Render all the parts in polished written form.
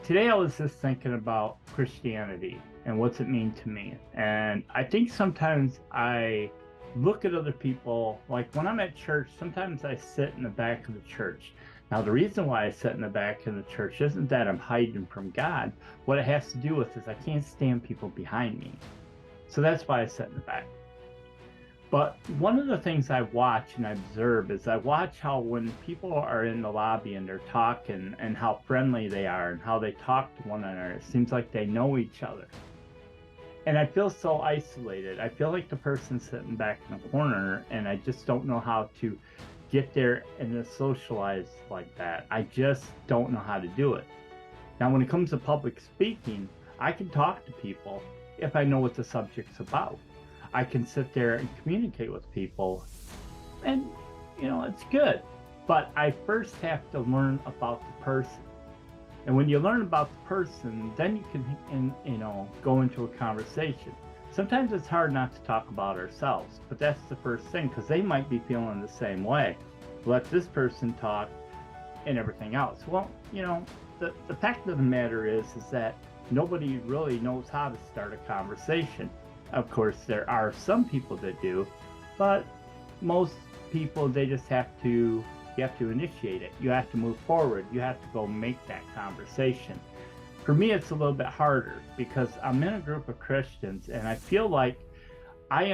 Today I was just thinking about Christianity and what's it mean to me. And I think sometimes I look at other people, like when I'm at church, sometimes I sit in the back of the church. Now, the reason why I sit in the back of the church isn't that I'm hiding from God. What it has to do with is I can't stand people behind me. So that's why I sit in the back. But one of the things I watch and I observe is I watch how when people are in the lobby and they're talking and how friendly they are and how they talk to one another, it seems like they know each other. And I feel so isolated. I feel like the person sitting back in the corner, and I just don't know how to get there and to socialize like that. I just don't know how to do it. Now, when it comes to public speaking, I can talk to people if I know what the subject's about. I can sit there and communicate with people, and it's good. But I first have to learn about the person. And when you learn about the person, then you can, go into a conversation. Sometimes it's hard not to talk about ourselves, but that's the first thing because they might be feeling the same way. Let this person talk and everything else. Well, the fact of the matter is that nobody really knows how to start a conversation. Of course, there are some people that do, but most people they just have to you have to initiate it. You have to move forward. You have to go make that conversation. For me, it's a little bit harder because I'm in a group of Christians and I feel like I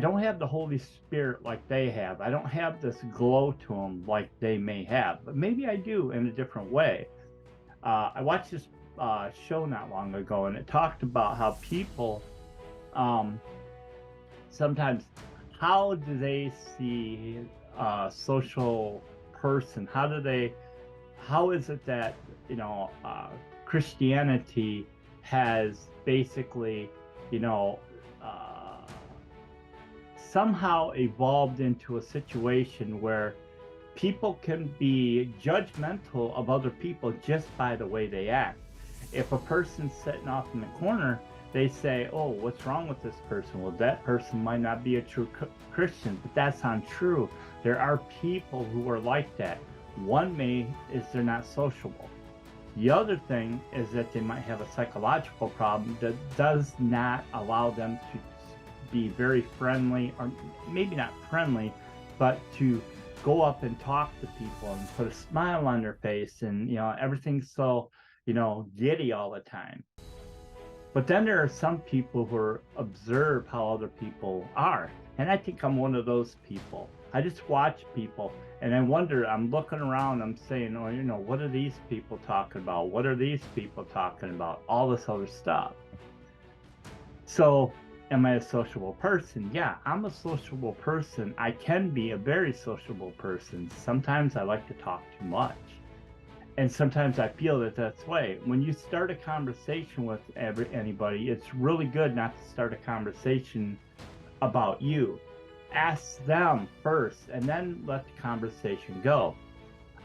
don't have the Holy Spirit like they have. I don't have this glow to them like they may have, but maybe I do in a different way. I watched this show not long ago, and it talked about how people um, sometimes how do they see a social person? How is it that Christianity has basically you know uh, somehow evolved into a situation where people can be judgmental of other people just by the way they act. If a person's sitting off in the corner, they say, "Oh, what's wrong with this person?" Well, that person might not be a true Christian, but that's untrue. There are people who are like that. One may is they're not sociable. The other thing is that they might have a psychological problem that does not allow them to be very friendly, or maybe not friendly, but to go up and talk to people and put a smile on their face, and everything's so giddy all the time. But then there are some people who observe how other people are. And I think I'm one of those people. I just watch people and I wonder, I'm looking around, I'm saying, oh, what are these people talking about? What are these people talking about? All this other stuff. So, am I a sociable person? Yeah, I'm a sociable person. I can be a very sociable person. Sometimes I like to talk too much. And sometimes I feel that that's the way. When you start a conversation with anybody, it's really good not to start a conversation about you. Ask them first, and then let the conversation go.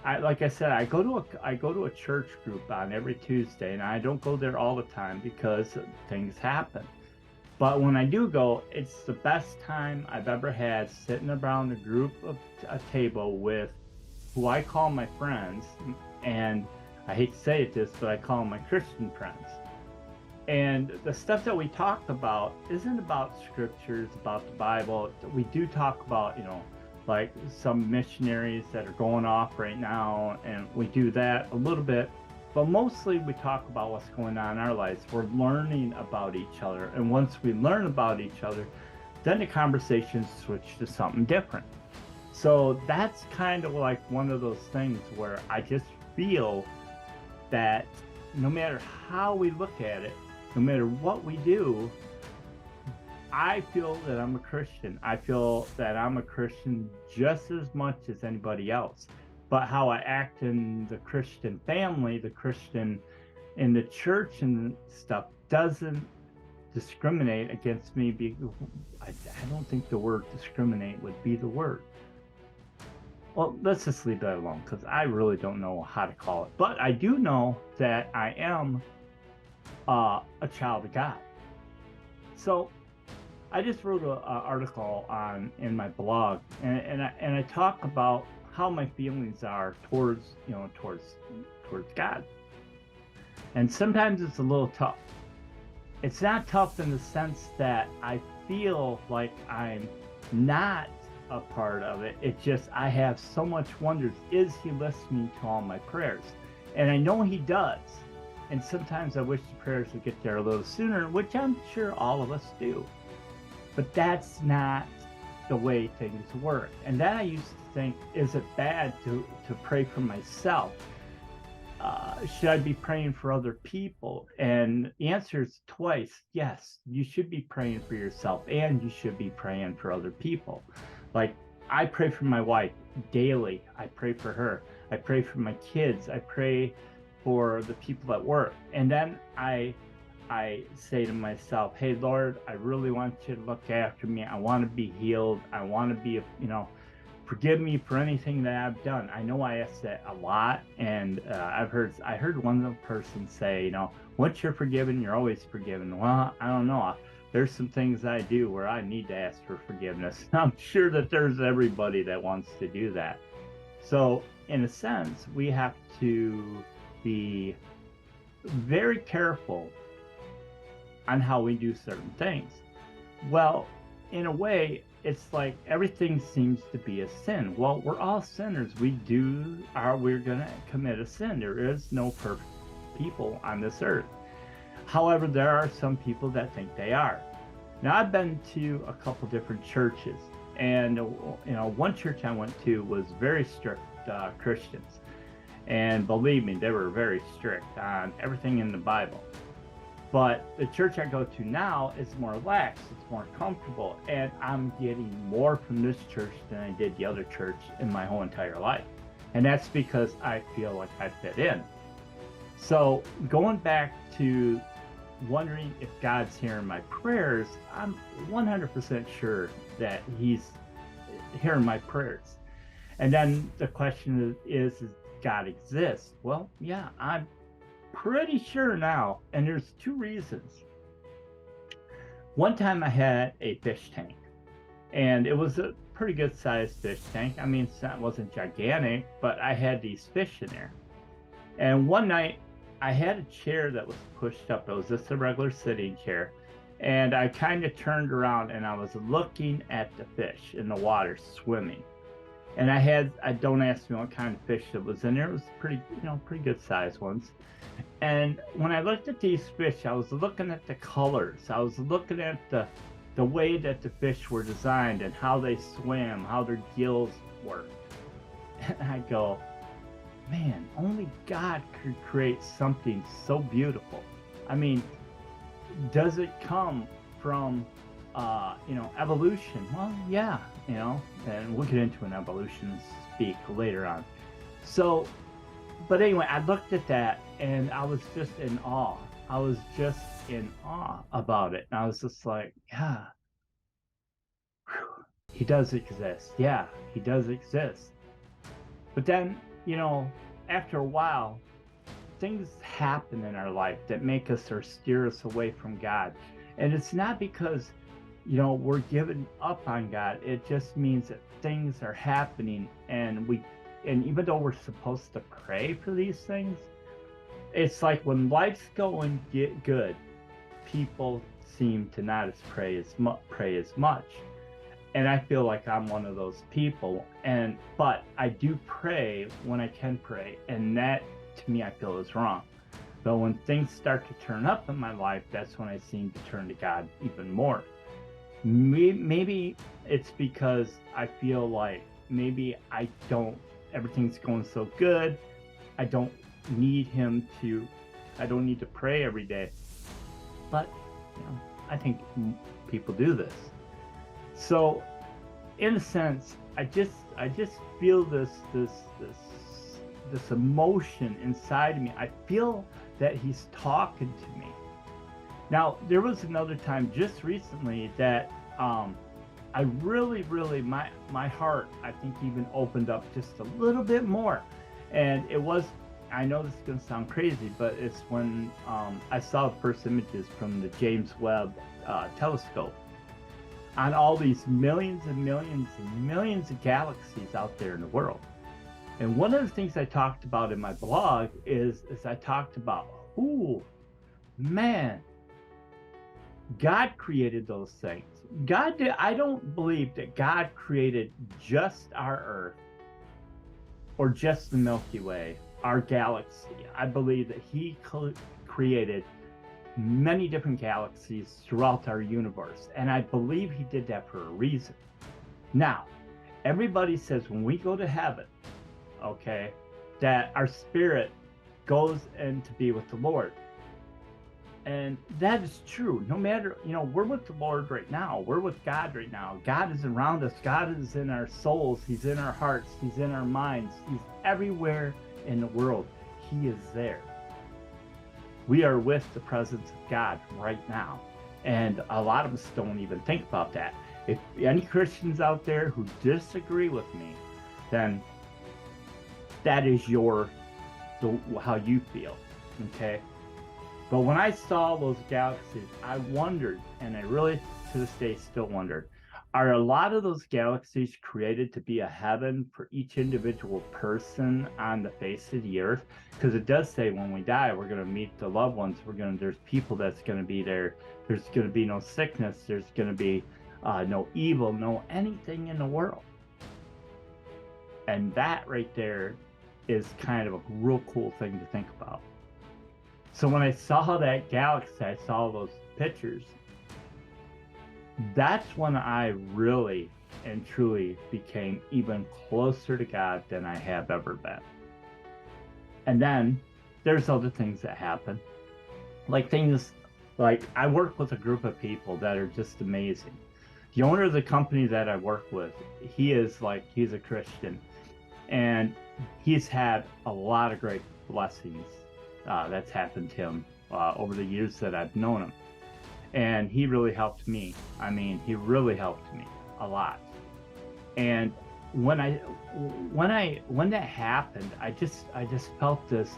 Like I said, I go to a church group on every Tuesday, and I don't go there all the time because things happen. But when I do go, it's the best time I've ever had sitting around a group of a table with who I call my friends, and I hate to say it this, but I call them my Christian friends. And the stuff that we talk about isn't about scriptures, about the Bible. We do talk about, like some missionaries that are going off right now, and we do that a little bit. But mostly we talk about what's going on in our lives. We're learning about each other. And once we learn about each other, then the conversations switch to something different. So that's kind of like one of those things where I just feel that no matter how we look at it, no matter what we do, I feel that I'm a Christian. I feel that I'm a Christian just as much as anybody else. But how I act in the Christian family, the Christian in the church and stuff doesn't discriminate against me. I don't think the word discriminate would be the word. Well, let's just leave that alone because I really don't know how to call it. But I do know that I am a child of God. So I just wrote an article on in my blog, and I talk about how my feelings are towards towards God. And sometimes it's a little tough. It's not tough in the sense that I feel like I'm not a part of it. It's just I have so much wonders. Is he listening to all my prayers? And I know he does. And sometimes I wish the prayers would get there a little sooner, which I'm sure all of us do. But that's not the way things work. And then I used to think, is it bad to pray for myself? Should I be praying for other people? And the answer is twice. Yes, you should be praying for yourself and you should be praying for other people. Like, I pray for my wife daily. I pray for her. I pray for my kids. I pray for the people at work. And then I say to myself, hey, Lord, I really want you to look after me. I want to be healed. I want to be, forgive me for anything that I've done. I know I ask that a lot, and I heard one person say, once you're forgiven, you're always forgiven. Well, I don't know. There's some things I do where I need to ask for forgiveness. I'm sure that there's everybody that wants to do that. So in a sense, we have to be very careful on how we do certain things. Well, in a way, it's like everything seems to be a sin. Well, we're all sinners. We're gonna commit a sin. There is no perfect people on this earth. However, there are some people that think they are. Now, I've been to a couple different churches, and one church I went to was very strict Christians, and believe me, they were very strict on everything in the Bible. But the church I go to now is more relaxed, it's more comfortable, and I'm getting more from this church than I did the other church in my whole entire life. And that's because I feel like I fit in. So going back to wondering if God's hearing my prayers, I'm 100% sure that he's hearing my prayers. And then the question is God exist? Well, yeah, I'm pretty sure now, and there's two reasons. One time I had a fish tank, and it was a pretty good sized fish tank. I mean, it wasn't gigantic, but I had these fish in there. And one night I had a chair that was pushed up. It was just a regular sitting chair, and I kind of turned around and I was looking at the fish in the water swimming. And I don't ask me what kind of fish it was in there. It was pretty good sized ones. And when I looked at these fish, I was looking at the colors. I was looking at the way that the fish were designed and how they swim, how their gills work. And I go, man, only God could create something so beautiful. I mean, does it come from evolution? Well, yeah, and we'll get into an evolution speak later on. So, but anyway, I looked at that and I was just in awe. I was just in awe about it. And I was just like, yeah, he does exist. Yeah, he does exist. But then, after a while, things happen in our life that make us or steer us away from God. And it's not because, we're giving up on God. It just means that things are happening, and even though we're supposed to pray for these things, it's like when life's going good, people seem to not pray as much. And I feel like I'm one of those people. But I do pray when I can pray, and that to me I feel is wrong. But when things start to turn up in my life, that's when I seem to turn to God even more. Maybe it's because I feel like maybe everything's going so good, I don't need to pray every day. But I think people do this. So in a sense, I just feel this emotion inside of me. I feel that he's talking to me. Now, there was another time just recently that I really, my heart, I think, even opened up just a little bit more. And it was, I know this is going to sound crazy, but it's when I saw the first images from the James Webb telescope on all these millions and millions and millions of galaxies out there in the world. And one of the things I talked about in my blog is I talked about ooh, man, God created those things. God did. I don't believe that God created just our Earth or just the Milky Way, our galaxy. I believe that He created many different galaxies throughout our universe, and I believe He did that for a reason. Now, everybody says when we go to heaven, okay, that our spirit goes in to be with the Lord. And that is true. No matter, we're with the Lord right now. We're with God right now. God is around us. God is in our souls. He's in our hearts. He's in our minds. He's everywhere in the world. He is there. We are with the presence of God right now. And a lot of us don't even think about that. If any Christians out there who disagree with me, then that is how you feel, okay? But when I saw those galaxies, I wondered, and I really to this day still wondered, are a lot of those galaxies created to be a heaven for each individual person on the face of the earth? Because it does say when we die, we're going to meet the loved ones. There's people that's going to be there. There's going to be no sickness. There's going to be no evil, no anything in the world. And that right there is kind of a real cool thing to think about. So when I saw that galaxy, I saw those pictures, that's when I really and truly became even closer to God than I have ever been. And then there's other things that happen, like I work with a group of people that are just amazing. The owner of the company that I work with, he's a Christian, and he's had a lot of great blessings that's happened to him over the years that I've known him. And he really helped me. I mean, he really helped me a lot. And when that happened, I just felt this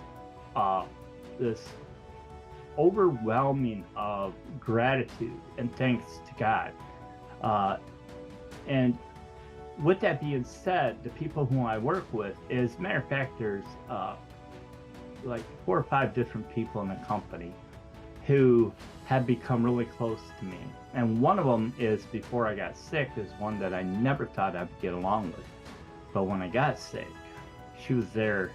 overwhelming of gratitude and thanks to God. And with that being said, the people who I work with, as a matter of fact, there's like 4 or 5 different people in the company who have become really close to me. And one of them is, before I got sick, is one that I never thought I'd get along with. But when I got sick, she was there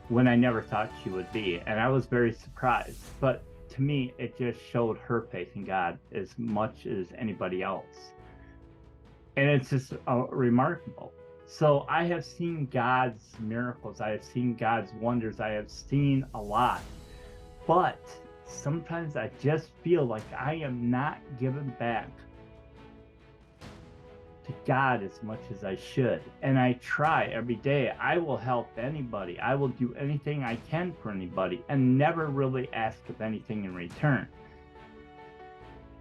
when I never thought she would be. And I was very surprised. But to me, it just showed her faith in God as much as anybody else. And it's just remarkable. So I have seen God's miracles. I have seen God's wonders. I have seen a lot. But sometimes I just feel like I am not giving back to God as much as I should. And I try every day. I will help anybody. I will do anything I can for anybody and never really ask of anything in return.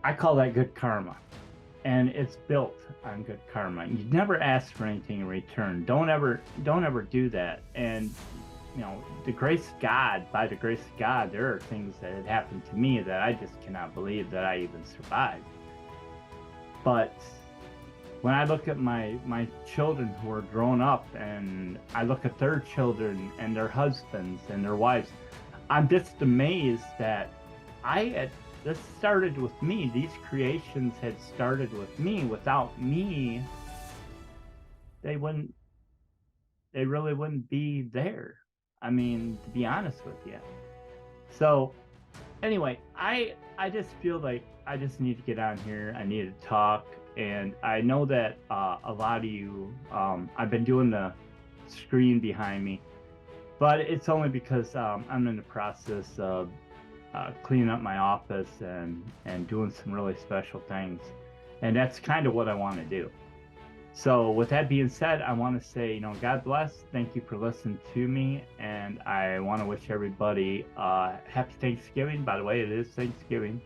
I call that good karma. And it's built on good karma. You never ask for anything in return. Don't ever do that. And the grace of God, by the grace of God, there are things that had happened to me that I just cannot believe that I even survived. But when I look at my children who are grown up, and I look at their children and their husbands and their wives, I'm just amazed that this started with me. These creations had started with me. Without me, they really wouldn't be there. I mean, to be honest with you. So anyway, I just feel like I just need to get on here. I need to talk. And I know that a lot of you, I've been doing the screen behind me, but it's only because I'm in the process of cleaning up my office and doing some really special things. And that's kind of what I want to do. So with that being said, I want to say, God bless. Thank you for listening to me. And I want to wish everybody happy Thanksgiving. By the way, it is Thanksgiving.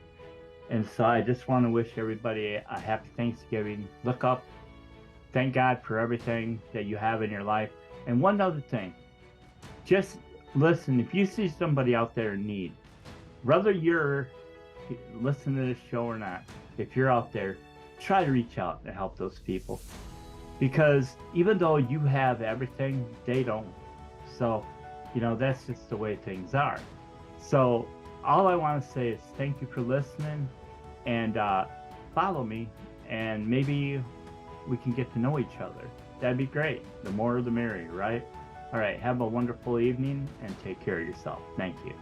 And so I just want to wish everybody a happy Thanksgiving. Look up. Thank God for everything that you have in your life. And one other thing, just listen. If you see somebody out there in need, whether you're listening to this show or not, if you're out there, try to reach out and help those people. Because even though you have everything, they don't. So, that's just the way things are. So all I want to say is thank you for listening, and follow me, and maybe we can get to know each other. That'd be great. The more the merrier, right? All right. Have a wonderful evening and take care of yourself. Thank you.